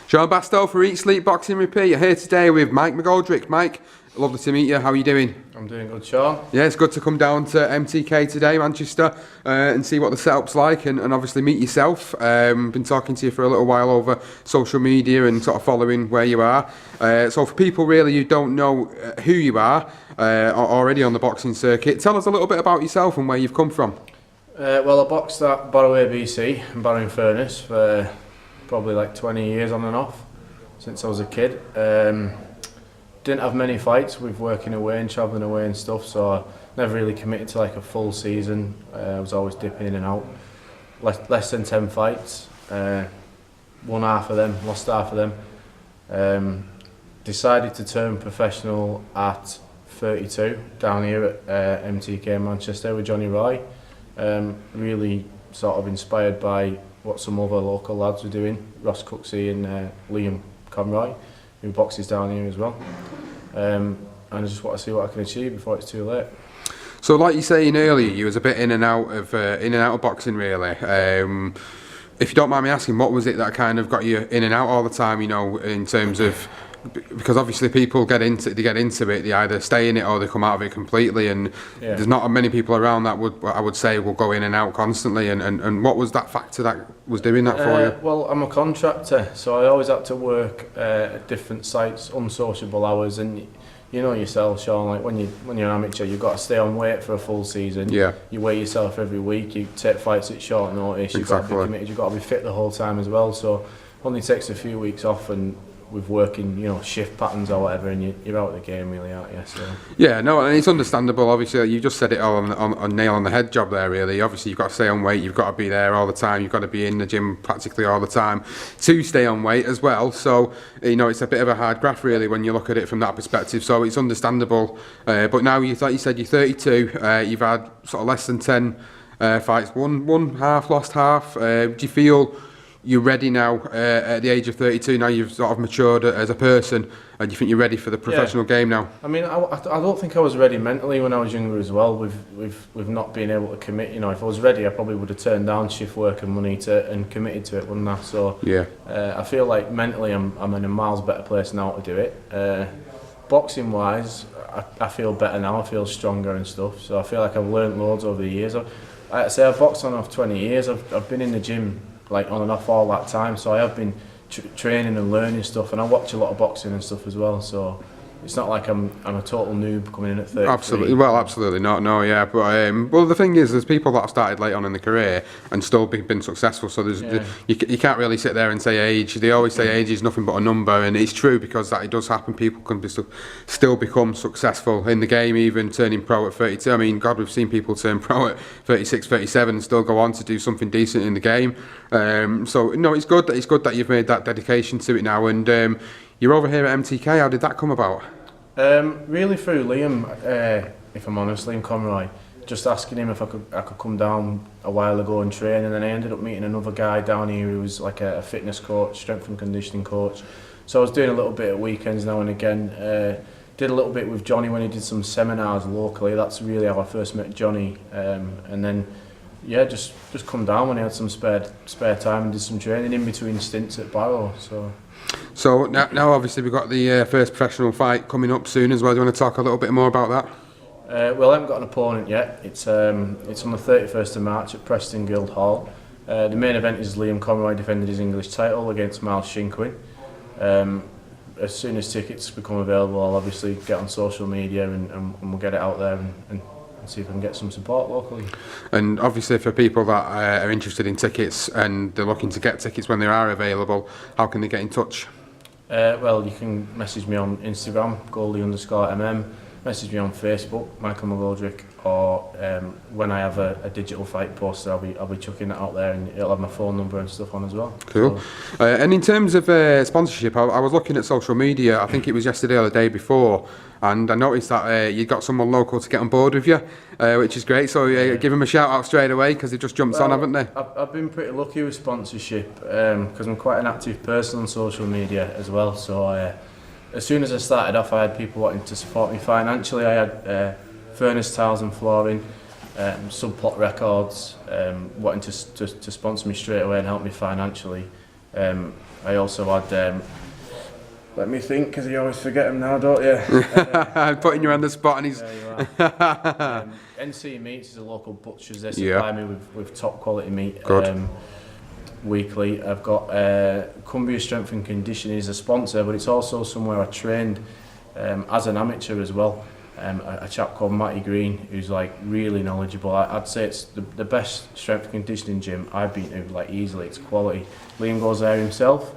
Sean Bastow for Eat, Sleep, Boxing, Repeat. You're here today with Mike Mcgoldrick. Mike, lovely to meet you. How are you doing? I'm doing good, Sean. Yeah, it's good to come down to MTK today, Manchester, and see what the setup's like and obviously meet yourself. Been talking to you for a little while over social media and sort of following where you are. So for people really who don't know who you are already on the boxing circuit, tell us a little bit about yourself and where you've come from. Well, I boxed at Barroway, BC, in Barrow-in-Furness for probably like 20 years on and off since I was a kid. Didn't have many fights with working away and travelling away and stuff, so I never really committed to like a full season. I was always dipping in and out. Less than 10 fights, won half of them, lost half of them. Decided to turn professional at 32 down here at MTK in Manchester with Johnny Roy. Really sort of inspired by what some other local lads were doing, Ross Cooksey and Liam Conroy, who boxes down here as well. And I just want to see what I can achieve before it's too late. So, like you saying earlier, you was a bit in and out of boxing, really. If you don't mind me asking, what was it that kind of got you in and out all the time? You know, in terms of, because obviously people get into it, they either stay in it or they come out of it completely, and there's not many people around that I would say will go in and out constantly. And what was that factor that was doing that for you? Well, I'm a contractor, so I always had to work at different sites, unsociable hours, and you know yourself, Sean, like when you're an amateur, you've got to stay on weight for a full season. Yeah. You weigh yourself every week, you take fights at short notice, you've got to be committed, you've got to be fit the whole time as well, so only takes a few weeks off and with working, you know, shift patterns or whatever, and you're out of the game really, aren't you? So. Yeah, no, and it's understandable. Obviously, you just said it all on nail on the head job there. Really, obviously, you've got to stay on weight. You've got to be there all the time. You've got to be in the gym practically all the time to stay on weight as well. So, you know, it's a bit of a hard graft really when you look at it from that perspective. So it's understandable. But now, like you said, you're 32. You've had sort of less than 10 fights. Won half, lost half. Do you feel you're ready now at the age of 32? Now you've sort of matured as a person, and you think you're ready for the professional game now? I mean, I don't think I was ready mentally when I was younger as well. With not being able to commit. You know, if I was ready, I probably would have turned down shift work and money and committed to it, wouldn't I? So yeah, I feel like mentally I'm in a miles better place now to do it. Boxing wise, I feel better now. I feel stronger and stuff. So I feel like I've learnt loads over the years. I've boxed on and off 20 years. I've been in the gym like on and off all that time, so I have been training and learning stuff, and I watch a lot of boxing and stuff as well, so it's not like I'm a total noob coming in at 33. Absolutely not, no, yeah. But well, the thing is, there's people that have started late on in the career and still been successful. So you can't really sit there and say age. They always say age is nothing but a number, and it's true because it does happen. People can still become successful in the game, even turning pro at 32. I mean, God, we've seen people turn pro at 36, 37 and still go on to do something decent in the game. So no, it's good that you've made that dedication to it now, and you're over here at MTK. How did that come about? Really through Liam, if I'm honest, Liam Conroy. Just asking him if I could come down a while ago and train, and then I ended up meeting another guy down here who was like a fitness coach, strength and conditioning coach. So I was doing a little bit at weekends now and again. Did a little bit with Johnny when he did some seminars locally. That's really how I first met Johnny, and then just come down when he had some spare time and did some training in between stints at Barrow. So now obviously we've got the first professional fight coming up soon as well. Do you want to talk a little bit more about that? Well, I haven't got an opponent yet. It's on the 31st of March at Preston Guildhall. The main event is Liam Conroy defending his English title against Miles Shinkwin. As soon as tickets become available, I'll obviously get on social media and we'll get it out there and see if I can get some support locally. And obviously for people that are interested in tickets and they're looking to get tickets when they are available, how can they get in touch? Well, you can message me on Instagram, Goldie_MM, message me on Facebook, Michael Mcgoldrick, or when I have a digital fight poster, I'll be chucking it out there, and it'll have my phone number and stuff on as well. Cool. So. And in terms of sponsorship, I was looking at social media. I think it was yesterday or the day before, and I noticed that you got someone local to get on board with you, which is great. So give them a shout out straight away because they just jumped on, haven't they? I've been pretty lucky with sponsorship because I'm quite an active person on social media as well. So as soon as I started off, I had people wanting to support me financially. I had Furnace Tiles and Flooring, Subplot Records wanting to sponsor me straight away and help me financially. I also had, let me think, because you always forget them now, don't you? I'm putting you on the spot, and he's. There you are. NC Meats is a local butcher's. They supply me with top quality meat weekly. I've got Cumbria Strength and Conditioning is a sponsor, but it's also somewhere I trained as an amateur as well. A chap called Matty Green, who's like really knowledgeable. I'd say it's the best strength and conditioning gym I've been to, like easily. It's quality. Liam goes there himself.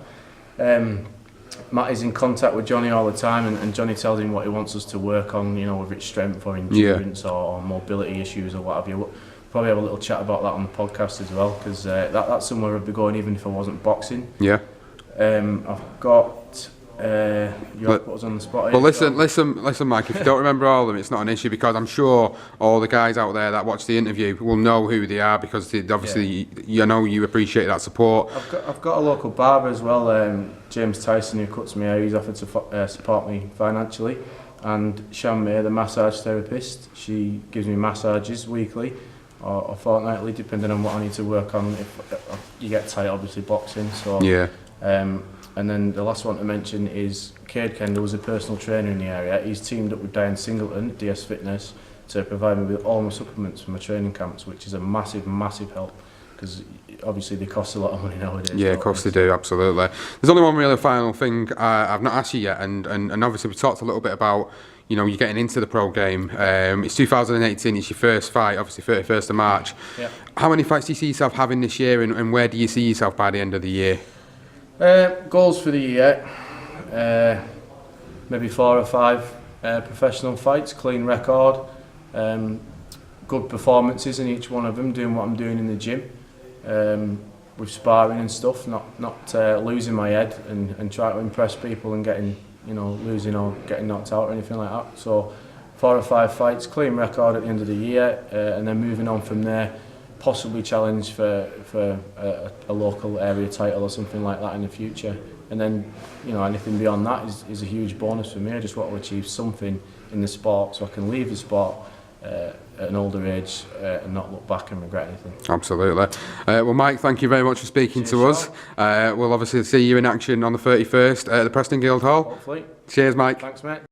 Matt is in contact with Johnny all the time, and Johnny tells him what he wants us to work on, you know, whether it's strength or endurance or mobility issues or what have you. We'll probably have a little chat about that on the podcast as well, because that's somewhere I'd be going even if I wasn't boxing. Yeah. I've got... you have to put us on the spot here. Well, listen, Mike. If you don't remember all of them, it's not an issue, because I'm sure all the guys out there that watch the interview will know who they are, because they obviously, you know, you appreciate that support. I've got a local barber as well, James Tyson, who cuts my hair. He's offered to support me financially, and Shan May, the massage therapist. She gives me massages weekly or fortnightly, depending on what I need to work on. If you get tight, obviously boxing. So and then the last one to mention is Cade Kendall, was a personal trainer in the area. He's teamed up with Diane Singleton, DS Fitness, to provide me with all my supplements for my training camps, which is a massive, massive help, because obviously they cost a lot of money nowadays. Yeah, of course they do, absolutely. There's only one really final thing I've not asked you yet, and obviously we talked a little bit about, you know, you're getting into the pro game. It's 2018, it's your first fight, obviously 31st of March. Yeah. How many fights do you see yourself having this year, and where do you see yourself by the end of the year? Goals for the year, maybe 4 or 5 professional fights, clean record, good performances in each one of them, doing what I'm doing in the gym, with sparring and stuff, not losing my head and trying to impress people and getting, you know, losing or getting knocked out or anything like that. So 4 or 5 fights, clean record at the end of the year, and then moving on from there, possibly challenge for a local area title or something like that in the future. And then, you know, anything beyond that is a huge bonus for me. I just want to achieve something in the sport so I can leave the sport at an older age and not look back and regret anything. Absolutely. Well, Mike, thank you very much for speaking to us. We'll obviously see you in action on the 31st at the Preston Guildhall. Hopefully. Cheers, Mike. Thanks, mate.